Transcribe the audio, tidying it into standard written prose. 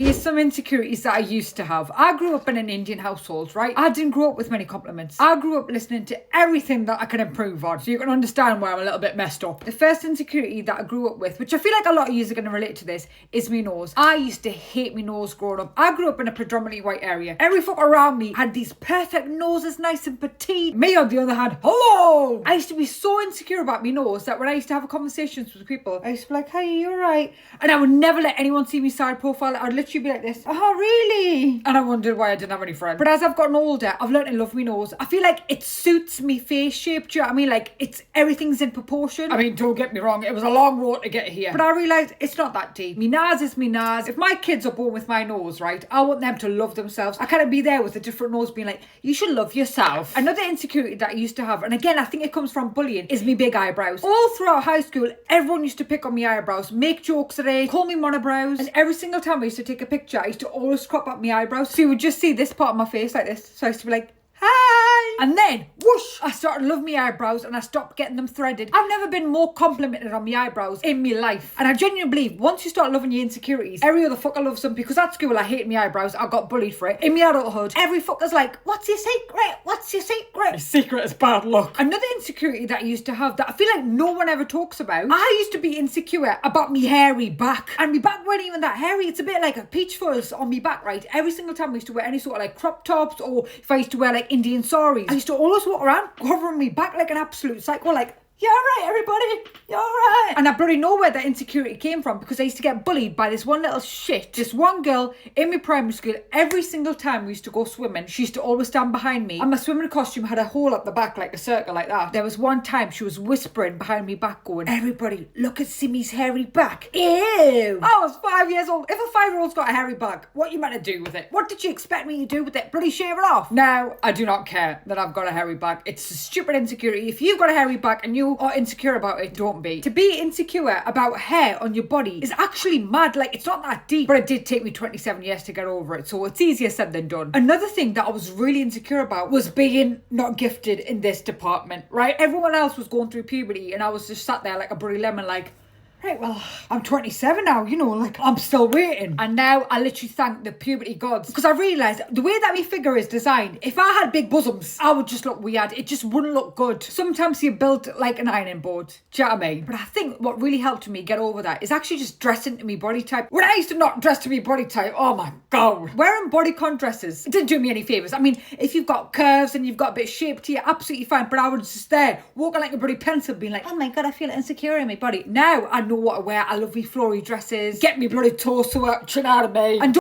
Here's some insecurities that I used to have. I grew up in an Indian household, right? I didn't grow up with many compliments. I grew up listening to everything that I can improve on, so you can understand why I'm a little bit messed up. The first insecurity that I grew up with, which I feel like a lot of you are going to relate to this, is me nose. I used to hate me nose growing up. I grew up in a predominantly white area. Every fuck around me had these perfect noses, nice and petite. Me, on the other hand, hello! I used to be so insecure about me nose that when I used to have conversations with people, I used to be like, hey, you alright? And I would never let anyone see me side profile. I'd literally be like this, oh really? And I wondered why I didn't have any friends. But as I've gotten older, I've learned to love me nose. I feel like it suits me face shape. Do you know what I mean? Like everything's in proportion. I mean, don't get me wrong, it was a long road to get here. But I realised it's not that deep. Me nose is me nose. If my kids are born with my nose, right, I want them to love themselves. I can't be there with a different nose being like, you should love yourself. Another insecurity that I used to have, and again, I think it comes from bullying, is me big eyebrows. All throughout high school, everyone used to pick on my eyebrows, make jokes at it, call me monobrows. And every single time I used to take a picture, I used to always crop up my eyebrows. So you would just see this part of my face like this. So I used to be like, hi. And then, whoosh, I started to love my eyebrows and I stopped getting them threaded. I've never been more complimented on my eyebrows in my life. And I genuinely believe once you start loving your insecurities, every other fucker loves them, because at school I hated my eyebrows. I got bullied for it. In my adulthood, every fucker's like, what's your secret? What's your secret? Your secret is bad luck. Another insecurity that I used to have that I feel like no one ever talks about, I used to be insecure about me hairy back. And my back wasn't even that hairy. It's a bit like a peach fuzz on me back, right? Every single time I used to wear any sort of like crop tops, or if I used to wear like Indian saris, I used to always walk around covering me back like an absolute psycho, like, you're right, everybody, you're right. And I bloody know where that insecurity came from, because I used to get bullied by this one little shit. This one girl in my primary school, every single time we used to go swimming, she used to always stand behind me, and my swimming costume had a hole up the back, like a circle like that. There was one time she was whispering behind me back going, everybody, look at Simmy's hairy back. Ew. I was 5 years old. If a 5-year-old's got a hairy back, what you meant to do with it? What did you expect me to do with it? Bloody shave it off? Now, I do not care that I've got a hairy back. It's a stupid insecurity. If you've got a hairy back and you are insecure about it, don't be. To be insecure about hair on your body is actually mad. Like, it's not that deep. But it did take me 27 years to get over it, so it's easier said than done. Another thing that I was really insecure about was being not gifted in this department, right? Everyone else was going through puberty and I was just sat there like a bloody lemon, like, right, well, I'm 27 now, you know, like, I'm still waiting. And now I literally thank the puberty gods, because I realised the way that my figure is designed, if I had big bosoms, I would just look weird. It just wouldn't look good. Sometimes you're built like an ironing board. Do you know what I mean? But I think what really helped me get over that is actually just dressing to my body type. When I used to not dress to my body type, oh my God. Wearing bodycon dresses, it didn't do me any favours. I mean, if you've got curves and you've got a bit of shape to you, absolutely fine. But I was just there, walking like a bloody pencil, being like, oh my God, I feel insecure in my body. Now I know what I wear. I love me flory dresses, get me bloody torso up, do you know what I mean? And